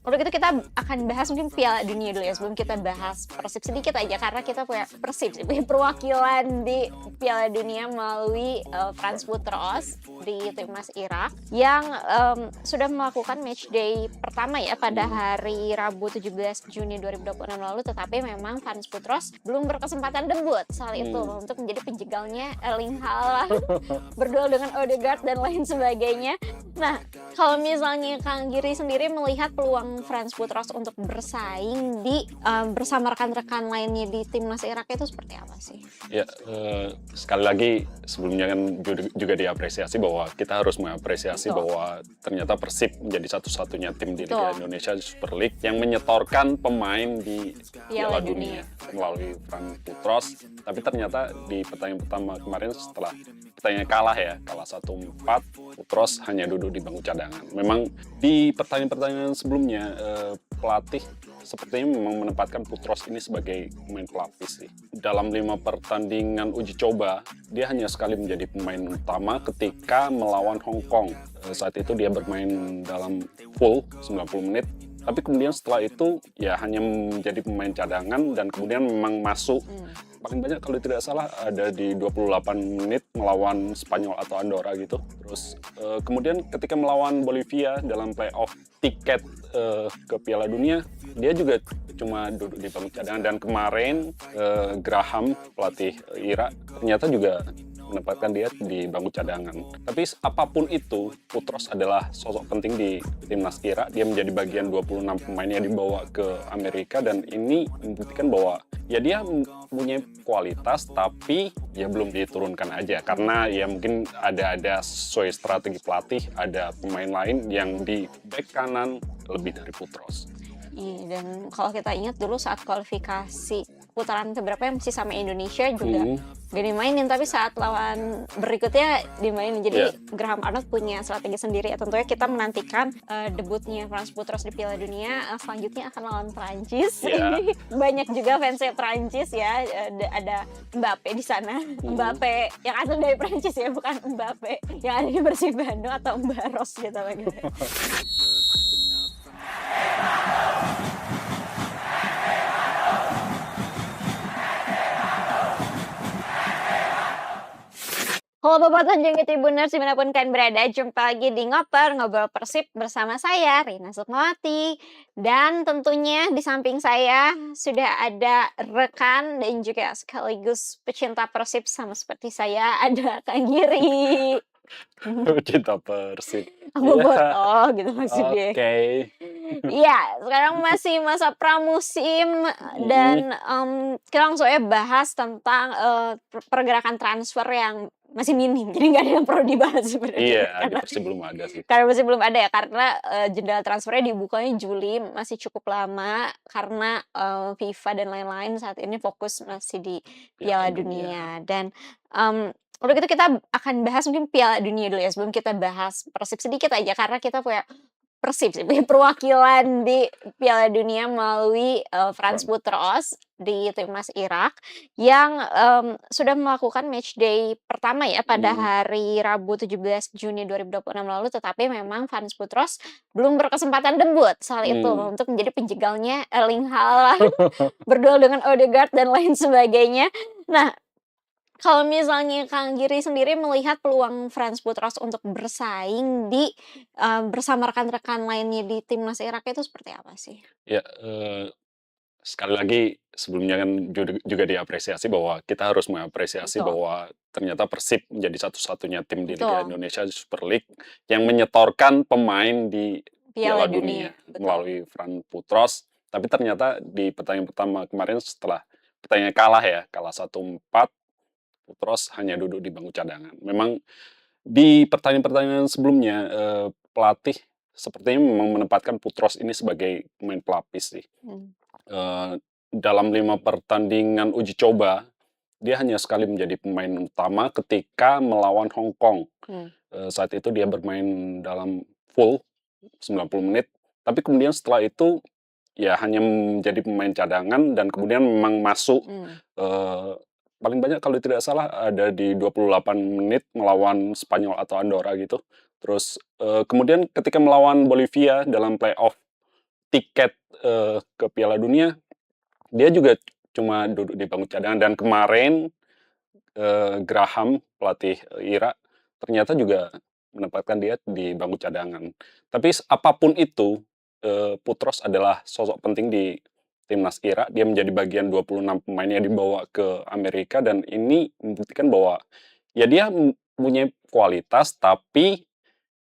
Udah gitu kita akan bahas mungkin Piala Dunia dulu ya, sebelum kita bahas Persib sedikit aja karena kita punya Persib sih, punya perwakilan di Piala Dunia melalui Franz Boutros di timnas Irak yang sudah melakukan matchday pertama ya pada hari Rabu 17 Juni 2026 lalu, tetapi memang Franz Boutros belum berkesempatan debut soal itu untuk menjadi penjegalnya Erling Haaland berduel dengan Odegaard dan lain sebagainya. Nah, kalau misalnya Kang Giri sendiri melihat peluang Franz Boutros untuk bersaing di bersama rekan-rekan lainnya di timnas Irak itu seperti apa sih? Ya, sekali lagi sebelumnya kan juga diapresiasi bahwa kita harus mengapresiasi Betul. bahwa ternyata Persib menjadi satu-satunya tim di Liga Betul. Indonesia Super League yang menyetorkan pemain di Piala Piala Dunia melalui Franz Boutros. Tapi ternyata di pertandingan pertama kemarin setelah pertandingan kalah 1-4, Boutros hanya duduk di bangku cadangan. Memang di pertandingan sebelumnya pelatih sepertinya memang menempatkan Boutros ini sebagai pemain pelapis sih. Dalam 5 pertandingan uji coba, dia hanya sekali menjadi pemain utama ketika melawan Hong Kong. Saat itu dia bermain dalam full 90 menit. Tapi kemudian setelah itu ya hanya menjadi pemain cadangan dan kemudian memang masuk. Paling banyak kalau tidak salah ada di 28 menit melawan Spanyol atau Andorra gitu. Terus kemudian ketika melawan Bolivia dalam playoff tiket ke Piala Dunia, dia juga cuma duduk di bangku cadangan. Dan kemarin Graham, pelatih Irak, ternyata juga menempatkan dia di bangku cadangan. Tapi apapun itu, Boutros adalah sosok penting di timnas Irak. Dia menjadi bagian 26 pemainnya dibawa ke Amerika dan ini membuktikan bahwa ya dia punya kualitas tapi ya belum diturunkan aja karena ya mungkin ada sesuai strategi pelatih, ada pemain lain yang di back kanan lebih dari Boutros. Iya, dan kalau kita ingat dulu saat kualifikasi putaran keberapa yang masih sama Indonesia juga gak dimainin, tapi saat lawan berikutnya dimainin. Jadi Graham Arnold punya strategi sendiri ya. Tentunya kita menantikan debutnya Franz Boutros di Piala Dunia. Selanjutnya akan lawan Prancis. Ini banyak juga fansnya Prancis ya. Ada Mbappe di sana. Mbappe yang asli dari Prancis ya, bukan Mbappe yang ada di Persib Bandung atau Mbaros gitu begitu. Halo Bapak Tanjung Tribuners dimanapun kalian berada, jumpa lagi di Ngobrol Persib bersama saya Rina Sukmawati. Dan tentunya di samping saya sudah ada rekan dan juga sekaligus pecinta Persib sama seperti saya, ada Kang Giri. Cinta Persib. Bobotoh gitu maksudnya. Oke. Iya, sekarang masih masa pramusim dan kita langsung aja bahas tentang pergerakan transfer yang masih minim, jadi nggak ada yang perlu dibahas sebenarnya. Iya, di Persib belum ada sih. Karena masih belum ada ya, karena jendela transfernya dibukanya Juli, masih cukup lama karena FIFA dan lain-lain saat ini fokus masih di Piala Dunia. Dan udah gitu kita akan bahas mungkin Piala Dunia dulu ya, sebelum kita bahas Persib sedikit aja karena kita punya Persib sih, punya perwakilan di Piala Dunia melalui Franz Boutros di timnas Irak yang sudah melakukan matchday pertama ya pada hari Rabu 17 Juni 2026 lalu, tetapi memang Franz Boutros belum berkesempatan debut soal itu untuk menjadi penjegalnya Erling Haaland berduel dengan Odegaard dan lain sebagainya. Nah, kalau misalnya Kang Giri sendiri melihat peluang Franz Boutros untuk bersaing di bersama rekan-rekan lainnya di timnas Irak itu seperti apa sih? Ya, sekali lagi sebelumnya kan juga diapresiasi bahwa kita harus mengapresiasi Betul. bahwa ternyata Persib menjadi satu-satunya tim di Liga Betul. Indonesia Super League yang menyetorkan pemain di Piala Piala Dunia Dunia, betul. melalui Franz Boutros. Tapi ternyata di pertandingan pertama kemarin setelah pertandingan kalah 1-4, Boutros hanya duduk di bangku cadangan. Memang di pertandingan sebelumnya pelatih sepertinya memang menempatkan Boutros ini sebagai pemain pelapis sih. Dalam 5 pertandingan uji coba, dia hanya sekali menjadi pemain utama ketika melawan Hong Kong. Saat itu dia bermain dalam full 90 menit, tapi kemudian setelah itu ya hanya menjadi pemain cadangan dan kemudian memang masuk. Paling banyak kalau tidak salah ada di 28 menit melawan Spanyol atau Andorra gitu. Terus kemudian ketika melawan Bolivia dalam playoff tiket ke Piala Dunia, dia juga cuma duduk di bangku cadangan. Dan kemarin Graham, pelatih Irak, ternyata juga menempatkan dia di bangku cadangan. Tapi apapun itu, Putros adalah sosok penting di timnas Irak. Dia menjadi bagian 26 pemain yang dibawa ke Amerika, dan ini membuktikan bahwa ya dia punya kualitas, tapi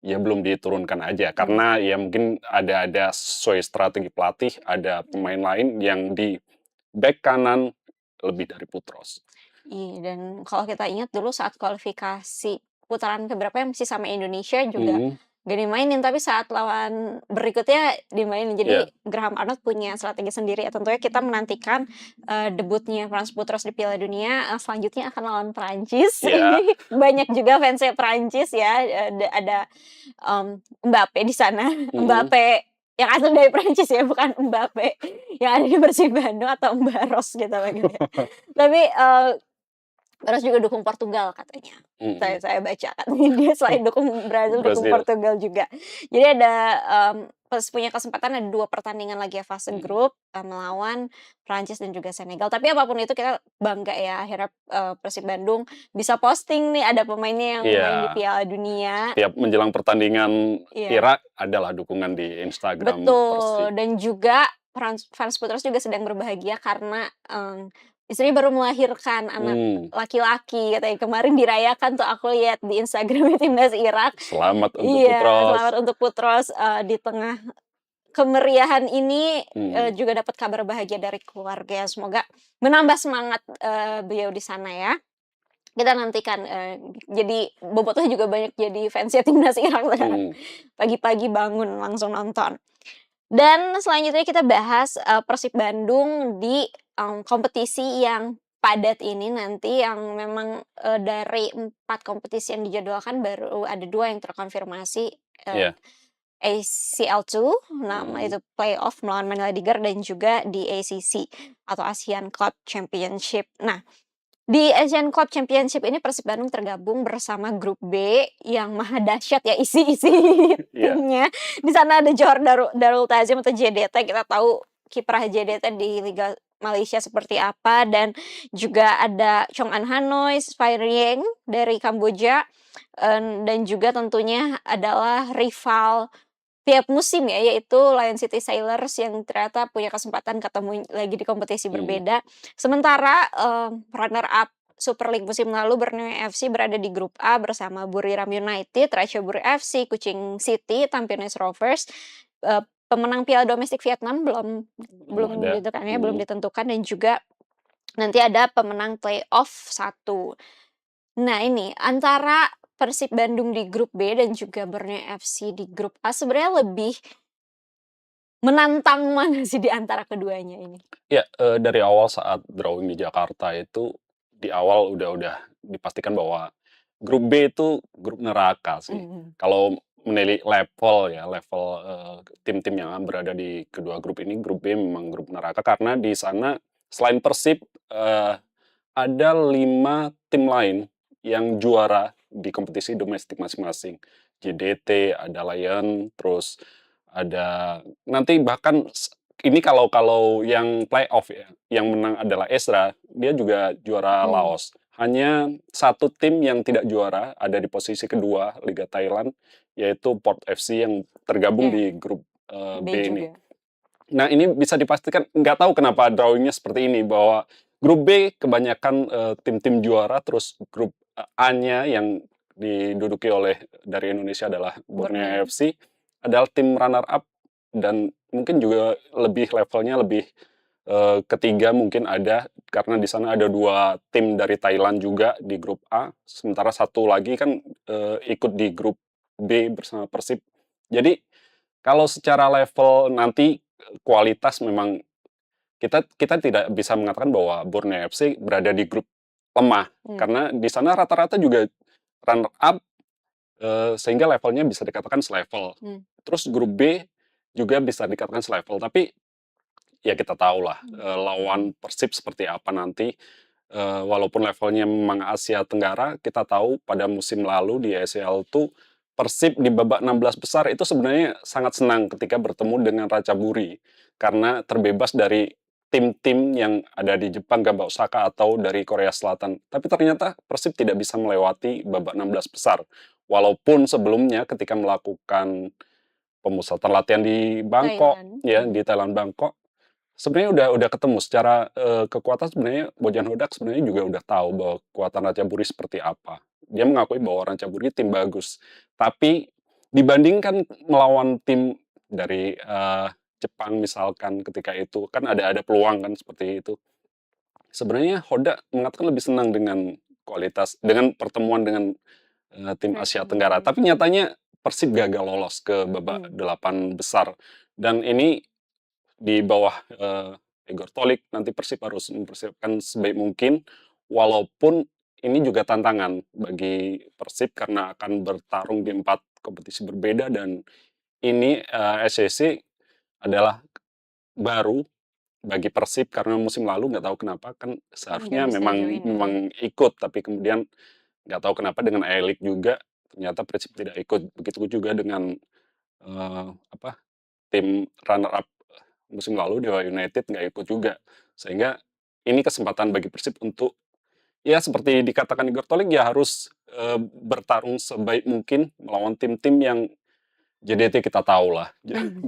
ya belum diturunkan aja. Mhm. Karena ya mungkin ada sesuai strategi pelatih, ada pemain lain yang di back kanan lebih dari Putros. Iya, dan kalau kita ingat dulu saat kualifikasi putaran keberapa yang masih sama Indonesia juga Mhm, gak dimainin, tapi saat lawan berikutnya dimainin. Jadi iya, Graham Arnold punya strategi sendiri ya. Tentunya kita menantikan, debutnya Franz Putros di Piala Dunia, selanjutnya akan lawan Prancis. iya, Ini banyak juga fansnya Prancis ya, ada, Mbappe di sana. mhm, Mbappe yang asli dari Prancis ya, bukan Mbappe yang ada di Persib Bandung atau Mbaros gitu manggilnya. Tapi, terus juga dukung Portugal katanya. mhm. Saya baca katanya dia selain dukung Brazil, dukung Brazil, Portugal juga. Jadi ada, pas punya kesempatan ada 2 pertandingan lagi ya fase mhm, grup, melawan Prancis dan juga Senegal. Tapi apapun itu kita bangga ya akhirnya, Persib Bandung bisa posting nih ada pemainnya yang main di iya. Piala Dunia. Setiap menjelang pertandingan Iya. Irak adalah dukungan di Instagram Persib. Betul, dan juga Franz Putros juga sedang berbahagia karena, istrinya baru melahirkan anak Mmm, laki-laki katanya, kemarin dirayakan tuh aku lihat di Instagram timnas Irak. Selamat untuk Iya, Putros. selamat untuk Putros, di tengah kemeriahan ini, Mhm, juga dapat kabar bahagia dari keluarga. Semoga menambah semangat, beliau di sana ya. Kita nantikan, jadi Bobotoh juga banyak jadi fansnya timnas Irak sekarang. mhm, Pagi-pagi bangun langsung nonton. Dan selanjutnya kita bahas, Persib Bandung di, kompetisi yang padat ini nanti yang memang, dari 4 kompetisi yang dijadwalkan baru ada 2 yang terkonfirmasi, iya, ACL2, nama mhm, itu playoff melawan Manila Tiger dan juga di ACC atau Asian Club Championship. Nah, di Asian Club Championship ini Persib Bandung tergabung bersama grup B yang maha dahsyat ya isi-isi iya, timnya. Di sana ada Johor Darul Ta'zim atau JDT, kita tahu kiprah JDT di Liga Malaysia seperti apa, dan juga ada Chong An Hanoi, Sphairyeng dari Kamboja, dan juga tentunya adalah rival tiap musim ya, yaitu Lion City Sailors yang ternyata punya kesempatan ketemu lagi di kompetisi mhm, berbeda. Sementara, runner up Super League musim lalu Borneo FC berada di grup A bersama Buriram United, Ratchaburi FC, Kuching City, Tampines Rovers, pemenang Piala Domestik Vietnam belum belum belum ada, ditentukan ya, belum mhm. ditentukan, dan juga nanti ada pemenang playoff satu. Nah ini, antara Persib Bandung di grup B dan juga Borneo FC di grup A sebenarnya lebih menantang mana sih di antara keduanya ini? Iya, dari awal saat drawing di Jakarta itu, di awal udah dipastikan bahwa grup B itu grup neraka sih. Mhm. Kalau menilik level ya, level, tim-tim yang berada di kedua grup ini, grup B memang grup neraka karena di sana selain Persib, eee, ada 5 tim lain yang juara di kompetisi domestik masing-masing. JDT, ada Lion, terus ada nanti bahkan ini kalau kalau yang playoff ya, yang menang adalah Ezra, dia juga juara Mmm. Laos. Hanya satu tim yang tidak juara, ada di posisi kedua Liga Thailand, yaitu Port FC yang tergabung Iya, di grup, B B ini. juga. Nah, ini bisa dipastikan nggak tahu kenapa drawing-nya seperti ini, bahwa grup B kebanyakan, tim-tim juara, terus grup, A-nya yang diduduki oleh dari Indonesia adalah Borneo Borneo. FC, adalah tim runner up dan mungkin juga lebih levelnya lebih, ketiga mungkin ada, karena di sana ada 2 tim dari Thailand juga di grup A, sementara satu lagi kan, ikut di grup B bersama Persib. Jadi kalau secara level nanti, kualitas memang kita kita tidak bisa mengatakan bahwa Borneo FC berada di grup lemah, Mmm. karena di sana rata-rata juga runner up, sehingga levelnya bisa dikatakan selevel. Mmm. Terus grup B juga bisa dikatakan selevel, tapi ya kita tahulah, Mmm. lawan Persib seperti apa nanti, walaupun levelnya memang Asia Tenggara, kita tahu pada musim lalu di ACL tuh Persib di babak 16 besar itu sebenarnya sangat senang ketika bertemu dengan Ratchaburi, karena terbebas dari tim-tim yang ada di Jepang, Gamba Osaka atau dari Korea Selatan. Tapi ternyata Persib tidak bisa melewati babak 16 besar. Walaupun sebelumnya ketika melakukan pemusatan latihan di Bangkok, Thailand. ya di Thailand Bangkok, sebenarnya udah ketemu secara kekuatan. Sebenarnya Bojan Hodak sebenarnya juga udah tahu bahwa kekuatan Ratchaburi seperti apa. Dia mengakui bahwa Ratchaburi tim bagus, tapi dibandingkan melawan tim dari Jepang misalkan ketika itu kan ada peluang kan seperti itu. Sebenarnya Hoda mengatakan lebih senang dengan dengan pertemuan dengan tim Asia Tenggara. Ratchaburi. Tapi nyatanya Persib gagal lolos ke babak Hmm. 8 besar, dan ini di bawah Igor Tolik. Nanti Persib harus mempersiapkan sebaik mungkin, walaupun ini juga tantangan bagi Persib karena akan bertarung di 4 kompetisi berbeda, dan ini SCC adalah baru bagi Persib karena musim lalu nggak tahu kenapa kan Nggak seharusnya bisa memang join ya. memang ikut, tapi kemudian nggak tahu kenapa dengan A-League juga ternyata Persib tidak ikut. Begitu juga dengan apa, tim runner up musim lalu Dewa United nggak ikut juga. Sehingga ini kesempatan bagi Persib untuk, ya seperti dikatakan Igor Tolik, ya harus bertarung sebaik mungkin melawan tim-tim yang JDT kita tahu lah. 12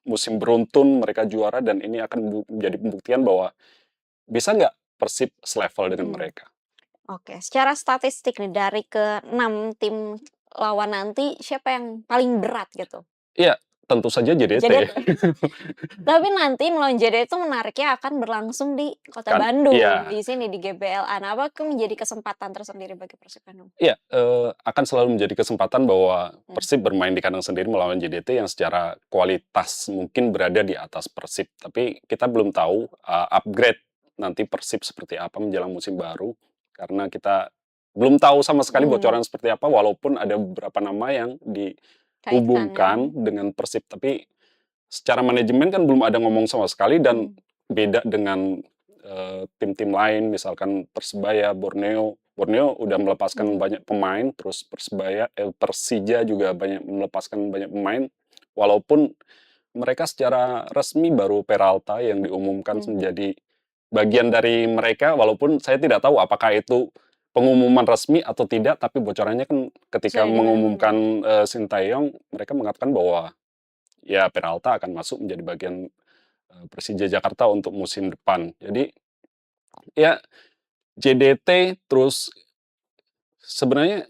musim beruntun mereka juara, dan ini akan menjadi pembuktian bahwa bisa nggak Persib selevel dengan Hmm. mereka. Oke, secara statistik nih dari ke-6 tim lawan nanti siapa yang paling berat gitu? Iya, tentu saja JDT. JDT. Tapi nanti melawan JDT itu menariknya akan berlangsung di Kota Kan Bandung, iya. di sini di GBLA. Nah, apakah menjadi kesempatan tersendiri bagi Persib Bandung? Iya, akan selalu menjadi kesempatan bahwa Hmm. Persib bermain di kandang sendiri melawan JDT yang secara kualitas mungkin berada di atas Persib. Tapi kita belum tahu upgrade nanti Persib seperti apa menjelang musim baru, karena kita belum tahu sama sekali Hmm. bocoran seperti apa, walaupun ada beberapa nama yang Kaitannya. dihubungkan dengan Persib. Tapi secara manajemen kan belum ada ngomong sama sekali, dan Hmm. beda dengan tim-tim lain misalkan Persebaya, Borneo. Borneo udah melepaskan Hmm. banyak pemain, terus Persija juga melepaskan banyak pemain, walaupun mereka secara resmi baru Peralta yang diumumkan Hmm. menjadi bagian dari mereka, walaupun saya tidak tahu apakah itu pengumuman resmi atau tidak, tapi bocorannya kan ketika Sudah di mana? mengumumkan Sintayong, mereka mengatakan bahwa ya Peralta akan masuk menjadi bagian Persija Jakarta untuk musim depan. Jadi ya JDT, terus sebenarnya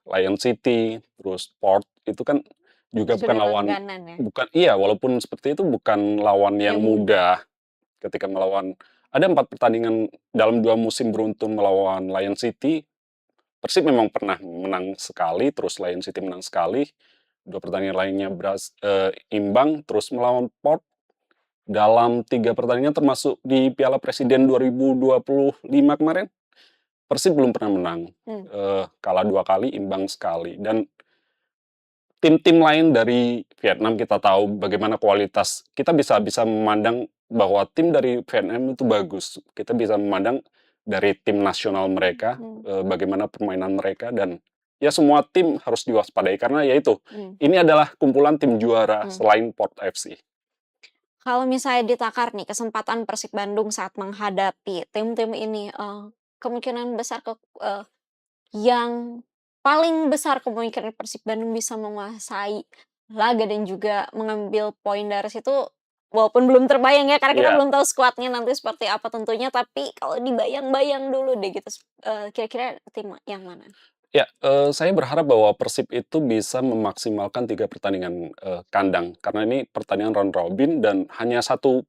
Lion City, terus Port itu kan juga bukan Sudah lawan, langganan ya? bukan, iya, walaupun seperti itu bukan lawan Yang yang mudah. mudah ketika melawan. Ada 4 pertandingan dalam 2 musim beruntun melawan Lion City. Persib memang pernah menang sekali, terus Lion City menang sekali. 2 pertandingan lainnya imbang, terus melawan Port dalam 3 pertandingan termasuk di Piala Presiden 2025 kemarin, Persib belum pernah menang, Hmm. kalah 2 kali, imbang sekali. Dan tim-tim lain dari Vietnam kita tahu bagaimana kualitas. Kita bisa bisa memandang bahwa tim dari Vietnam itu bagus. Kita bisa memandang dari tim nasional mereka, Hmm. bagaimana permainan mereka, dan ya semua tim harus diwaspadai karena ya itu, Hmm. ini adalah kumpulan tim juara Hmm. selain Port FC. Kalau misalnya ditakar nih kesempatan Persib Bandung saat menghadapi tim-tim ini, kemungkinan besar yang paling besar kemungkinan Persib Bandung bisa menguasai laga dan juga mengambil poin dari situ, walaupun belum terbayang ya karena kita Iya. belum tahu skuadnya nanti seperti apa tentunya, tapi kalau dibayang-bayang dulu deh gitu, kira-kira tim yang mana? Ya, saya berharap bahwa Persib itu bisa memaksimalkan 3 pertandingan kandang, karena ini pertandingan round robin dan hanya satu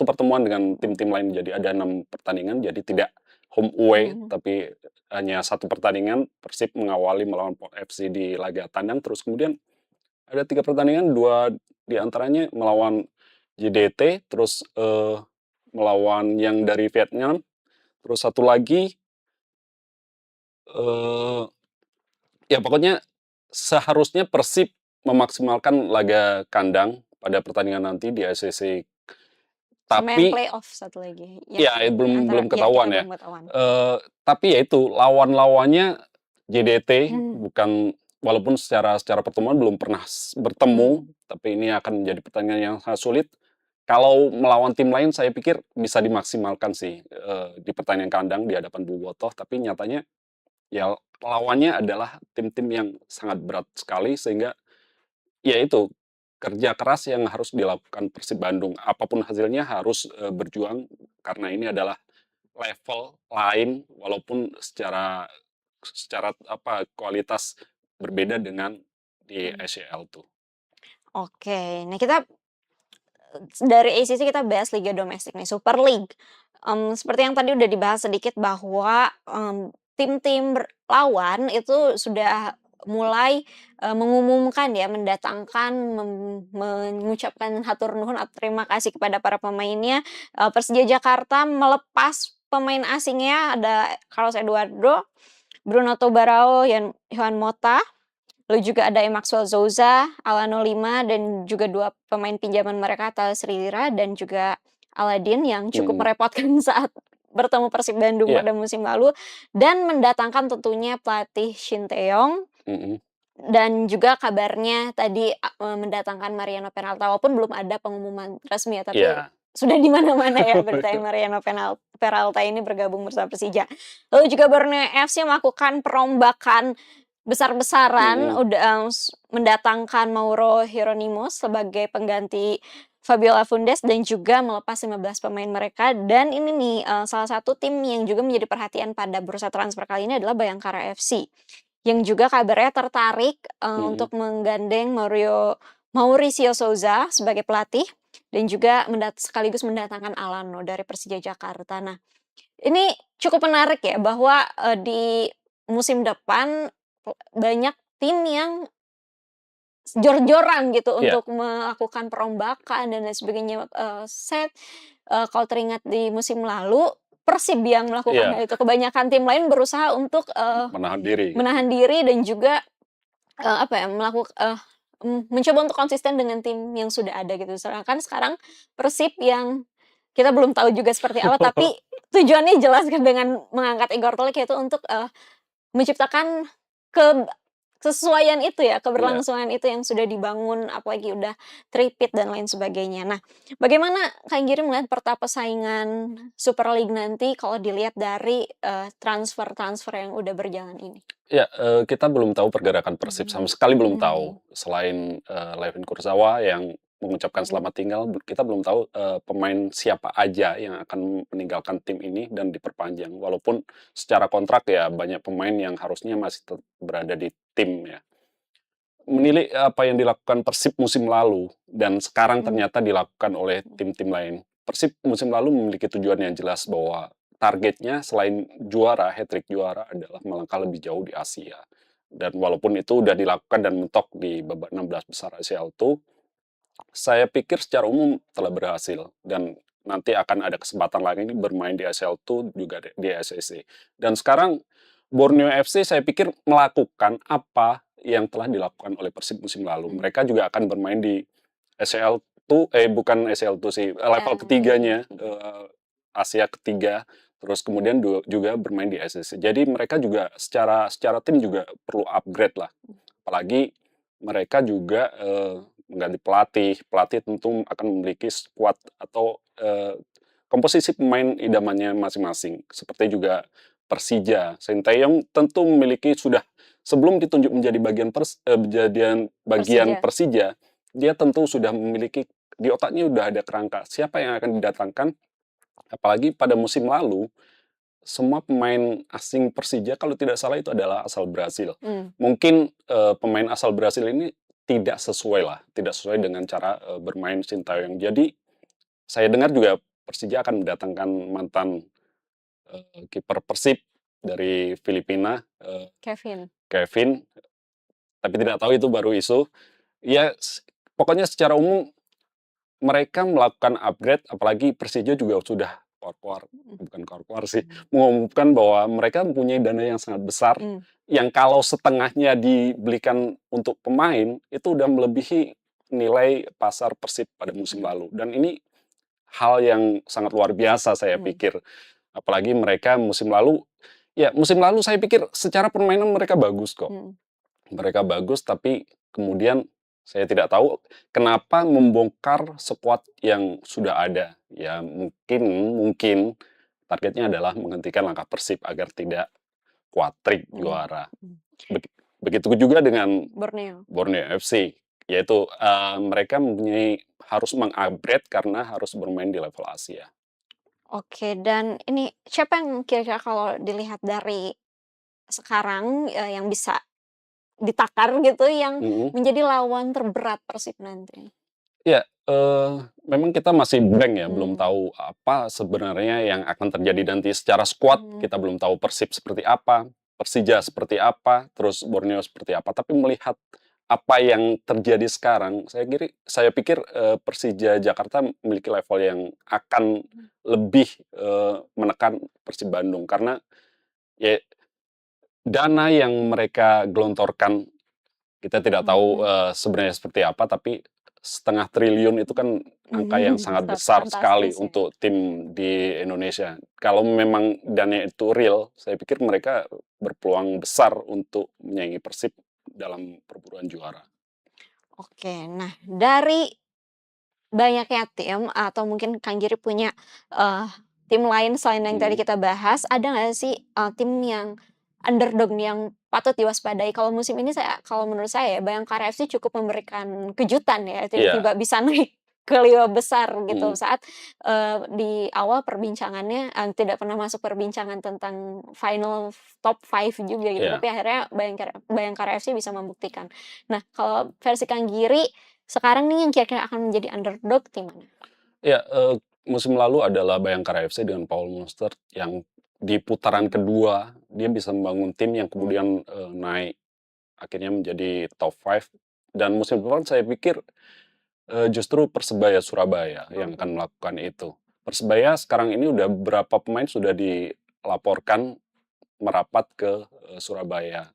pertemuan dengan Mhm. tim-tim lain. Jadi ada 6 pertandingan, jadi tidak home away, Mhm. tapi hanya satu pertandingan. Persib mengawali melawan Port FC di laga tandang, terus kemudian ada 3 pertandingan, 2 di antaranya melawan JDT, terus melawan yang dari Vietnam, terus satu lagi eee ya pokoknya seharusnya Persib memaksimalkan laga kandang pada pertandingan nanti di ACC. Sama yang Tapi playoff satu lagi, yang ya belum antara belum ya kita ketahuan ya. belum ketahuan. Tapi ya itu lawan-lawannya JDT Mmm. bukan walaupun secara secara pertemuan belum pernah bertemu, tapi ini akan menjadi pertandingan yang sangat sulit. Kalau melawan tim lain saya pikir bisa dimaksimalkan sih, di pertandingan kandang di hadapan Bobotoh, tapi nyatanya ya lawannya adalah tim-tim yang sangat berat sekali sehingga ya itu, kerja keras yang harus dilakukan Persib Bandung. Apapun hasilnya harus, berjuang karena ini adalah level lain walaupun secara secara apa, kualitas berbeda dengan di Mhm. SCL tuh. Oke, nah kita dari ACC kita bahas liga domestik nih, Super League. Seperti yang tadi udah dibahas sedikit bahwa, tim-tim lawan itu sudah mulai, mengumumkan ya, mendatangkan, mengucapkan hatur nuhun atau terima kasih kepada para pemainnya. Persija Jakarta melepas pemain asingnya, ada Carlos Eduardo, Bruno Tubarao, Yohan Mota. Lalu juga ada Maxwell Souza, Alano Lima, dan juga 2 pemain pinjaman mereka, Thales Rira dan juga Aladin yang cukup Mhm, merepotkan saat bertemu Persib Bandung iya, pada musim lalu, dan mendatangkan tentunya pelatih Shin Tae-yong, mhm, dan juga kabarnya tadi, mendatangkan Mariano Peralta, walaupun belum ada pengumuman resmi ya, tapi iya. sudah di mana-mana ya beritanya Mariano Peralta ini bergabung bersama Persija. Lalu juga Borneo FC melakukan perombakan besar-besaran, Mhm, udah, mendatangkan Mauro Hieronymo sebagai pengganti Fabiola Fundes dan juga melepas 15 pemain mereka, dan ini nih, salah satu tim yang juga menjadi perhatian pada bursa transfer kali ini adalah Bayangkara FC. Yang juga kabarnya tertarik, mhm, untuk menggandeng Mauricio Souza sebagai pelatih dan juga sekaligus mendatangkan Alano dari Persija Jakarta. Nah, ini cukup menarik ya bahwa, di musim depan banyak tim yang jor-joran gitu iya, untuk melakukan perombakan dan lain sebagainya, kalau teringat di musim lalu, Persib yang melakukan iya, hal itu, kebanyakan tim lain berusaha untuk, menahan diri gitu. menahan diri dan juga, apa ya, mencoba untuk konsisten dengan tim yang sudah ada gitu. Sedangkan sekarang Persib yang kita belum tahu juga seperti apa, tapi tujuannya jelas kan dengan mengangkat Igor Tulik yaitu untuk, menciptakan ke kesesuaian itu ya, Iya. keberlangsungan itu yang sudah dibangun, apalagi udah tripit dan lain sebagainya. Nah, bagaimana Kak Giri melihat peta persaingan Super League nanti kalau dilihat dari, transfer-transfer yang udah berjalan ini? Iya, kita belum tahu pergerakan Persib, Mhm. sama sekali belum tahu. Mhm. Selain, Levin Kurzawa yang mengucapkan Mhm. selamat tinggal, kita belum tahu, pemain siapa aja yang akan meninggalkan tim ini dan diperpanjang. Walaupun secara kontrak ya banyak pemain yang harusnya masih berada di tim ya. Menilik apa yang dilakukan Persib musim lalu dan sekarang Mhm. ternyata dilakukan oleh tim-tim lain. Persib musim lalu memiliki tujuan yang jelas bahwa targetnya selain juara, hat-trick juara adalah melangkah lebih jauh di Asia. Dan walaupun itu udah dilakukan dan mentok di babak 16 besar ACL itu, saya pikir secara umum telah berhasil dan nanti akan ada kesempatan lagi bermain di ACL itu juga di ACC. Dan sekarang Borneo FC saya pikir melakukan apa yang telah dilakukan oleh Persib musim lalu. Mhm. Mereka juga akan bermain di ACL tuh bukan ACL tuh sih, level Liga ketiganya, ketiga. Asia ketiga, terus kemudian juga bermain di ACC. Jadi mereka juga secara secara tim juga perlu upgrade lah. Apalagi mereka juga, mengganti pelatih, pelatih tentu akan memiliki skuad atau, komposisi pemain idamannya masing-masing. Seperti juga Persija, Sinteyong tentu memiliki sudah sebelum ditunjuk menjadi bagian Persija. Persija, dia tentu sudah memiliki di otaknya udah ada kerangka siapa yang akan didatangkan, apalagi pada musim lalu semua pemain asing Persija kalau tidak salah itu adalah asal Brasil. Mmm. Mungkin, pemain asal Brasil ini tidak sesuai lah, tidak sesuai dengan cara, bermain Sintayong. Jadi, saya dengar juga Persija akan mendatangkan mantan, kiper Persib dari Filipina, Kevin. Kevin, tapi tidak tahu itu baru isu. Ya, pokoknya secara umum mereka melakukan upgrade, apalagi Persija juga sudah keluar-keluar Mhm. bukan keluar-keluar sih, mengumumkan bahwa mereka mempunyai dana yang sangat besar, Mmm. yang kalau setengahnya dibelikan untuk pemain, itu udah melebihi nilai pasar Persib pada musim Mhm. lalu. Dan ini hal yang sangat luar biasa saya Mhm. pikir. Apalagi mereka musim lalu ya musim lalu saya pikir secara permainan mereka bagus kok. Mhm. mereka bagus, tapi kemudian saya tidak tahu kenapa membongkar skuad yang sudah ada. Ya mungkin mungkin targetnya adalah menghentikan langkah Persib agar tidak kuatrik Iya, juara. mhm. Begitu juga dengan Borneo. Borneo FC, yaitu, mereka mempunyai harus meng-upgrade karena harus bermain di level Asia. Oke, dan ini siapa yang kira-kira kalau dilihat dari sekarang, yang bisa ditakar gitu, yang Mhm. menjadi lawan terberat Persib nanti? Iya, memang kita masih blank ya, belum Mmm, tahu apa sebenarnya yang akan terjadi nanti secara skuad, mhm, kita belum tahu Persib seperti apa, Persija seperti apa, terus Borneo seperti apa. Tapi melihat apa yang terjadi sekarang, saya pikir, Persija Jakarta memiliki level yang akan mhm, lebih, menekan Persib Bandung. Karena ya dana yang mereka gelontorkan kita tidak tahu, mhm, sebenarnya seperti apa, tapi 500 000 itu kan angka yang sangat besar sekali fantastis ya. untuk tim di Indonesia. Kalau memang dananya itu real, saya pikir mereka berpeluang besar untuk menyaingi Persib dalam perburuan juara. Oke, nah dari banyaknya tim atau mungkin Kang Giri punya, eee, tim lain selain yang tadi Mhm. kita bahas, ada nggak sih, tim yang underdog nih yang patut diwaspadai? Kalau musim ini kalau menurut saya ya, Bayangkara FC cukup memberikan kejutan ya, Iya, tiba-tiba bisa naik ke 5 besar gitu mhm, saat, di awal perbincangannya, tidak pernah masuk perbincangan tentang final top 5 juga gitu, iya. tapi akhirnya Bayangkara FC bisa membuktikan. Nah, kalau versi Kang Giri, sekarang nih yang kira-kira akan menjadi underdog tim mana? Iya, musim lalu adalah Bayangkara FC dengan Paul Monster yang di putaran Mhm, kedua dia bisa membangun tim yang mhm, kemudian, naik akhirnya menjadi top 5 dan musim depan saya pikir justru Persebaya Surabaya yang oke, akan melakukan itu. Persebaya sekarang ini udah beberapa pemain sudah dilaporkan merapat ke, Surabaya.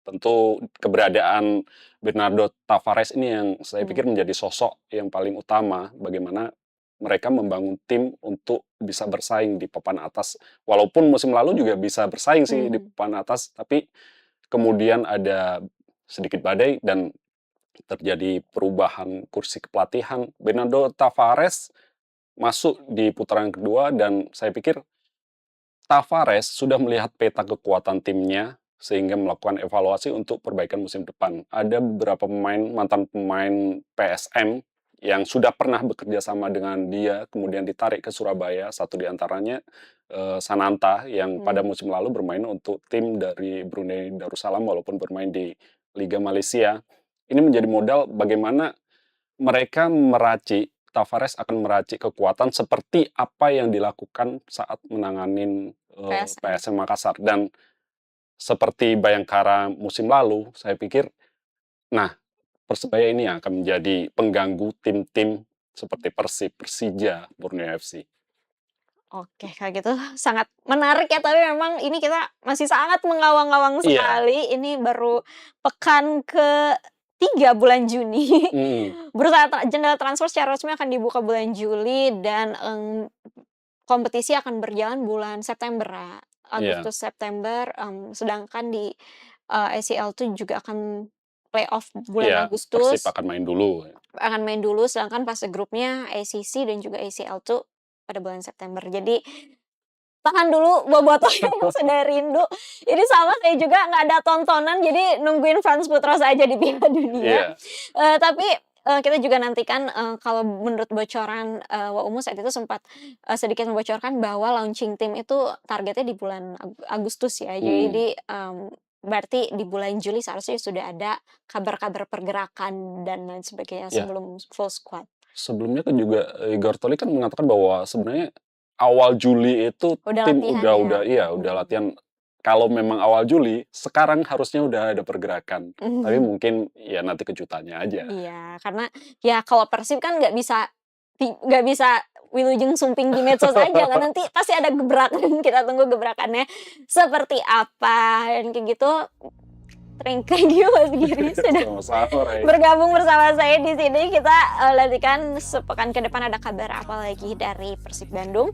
Tentu keberadaan Bernardo Tavares ini yang saya pikir mhm, menjadi sosok yang paling utama bagaimana mereka membangun tim untuk bisa bersaing di papan atas. Walaupun musim lalu juga bisa bersaing sih di mhm, papan atas, tapi kemudian ada sedikit badai dan terjadi perubahan kursi kepelatihan. Bernardo Tavares masuk di putaran kedua dan saya pikir Tavares sudah melihat peta kekuatan timnya sehingga melakukan evaluasi untuk perbaikan musim depan. Ada beberapa mantan pemain PSM yang sudah pernah bekerja sama dengan dia, kemudian ditarik ke Surabaya. Satu di antaranya Sananta yang pada mhm, musim lalu bermain untuk tim dari Brunei Darussalam walaupun bermain di Liga Malaysia. Ini menjadi modal bagaimana mereka Tavares akan meracik kekuatan seperti apa yang dilakukan saat menanganin, PSM. PSM Makassar dan seperti Bayangkara musim lalu, saya pikir, nah Persebaya ini yang akan menjadi pengganggu tim-tim seperti Persib, Persija, Borneo FC. Oke, kalau gitu sangat menarik ya, tapi memang ini kita masih sangat mengawang-awang Iya, sekali. Ini baru pekan ke-3 bulan Juni. mhm, Bursa jendela transfer secara resmi akan dibuka bulan Juli dan, kompetisi akan berjalan bulan September ya, iya, Agustus, September, sedangkan di, ACL tuh juga akan playoff bulan iya, Persib Agustus, akan main dulu. akan main dulu, sedangkan fase grupnya ACC dan juga ACL tuh pada bulan September. Jadi, tahan dulu bobotohnya yang sudah rindu. Ini sama saya juga nggak ada tontonan, jadi nungguin Franz Putros aja di Piala Dunia. Iya, Tapi, kita juga nantikan, kalau menurut bocoran, Waumu saat itu sempat, sedikit membocorkan bahwa launching tim itu targetnya di bulan Agustus ya. mhm, Jadi, berarti di bulan Juli seharusnya sudah ada kabar-kabar pergerakan dan lain sebagainya iya. sebelum full squad. Sebelumnya kan juga, Igor Toli kan mengatakan bahwa sebenarnya awal Juli itu Udah tim latihan ya? udah Mhm. latihan. Kalau memang awal Juli, sekarang harusnya udah ada pergerakan. Tapi mungkin ya nanti kejutannya aja. Iya, karena ya kalau Persib kan nggak bisa wilujeng sumping di medsos aja kan, nanti pasti ada gebrakan, kita tunggu gebrakannya seperti apa dan kayak gitu. Thank you Mas Giri sudah Sama-sama, Rai. bergabung bersama saya di sini. Kita nantikan sepekan ke depan ada kabar apa lagi dari Persib Bandung.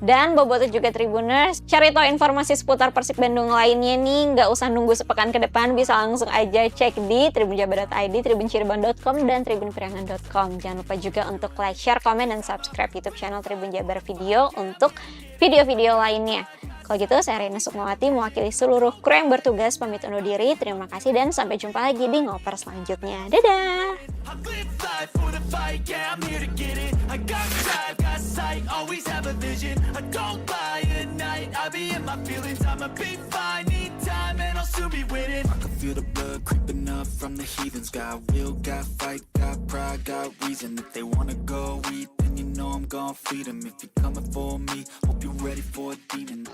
Dan Bobotoh juga Tribuners, cari tahu informasi seputar Persib Bandung lainnya nih, nggak usah nunggu sepekan ke depan, bisa langsung aja cek di tribunjabar.id, tribuncirebon.com, dan tribunpriangan.com. Jangan lupa juga untuk like, share, komen, dan subscribe YouTube channel Tribun Jabar Video untuk video-video lainnya. Kalau gitu, saya Rina Sukmawati mewakili seluruh kru yang bertugas pamit undur diri. Terima kasih dan sampai jumpa lagi di ngoper selanjutnya. Dadah! I live life for the fight, yeah, I'm here to get it. I got drive, got sight, always have a vision. I don't lie at night, I be in my feelings. I'ma be fine, need time, and I'll soon be winning. I can feel the blood creeping up from the heathens. Got will, got fight, got pride, got reason. If they wanna go eat, then you know I'm gon' feed them. If you're coming for me, hope you're ready for a demon.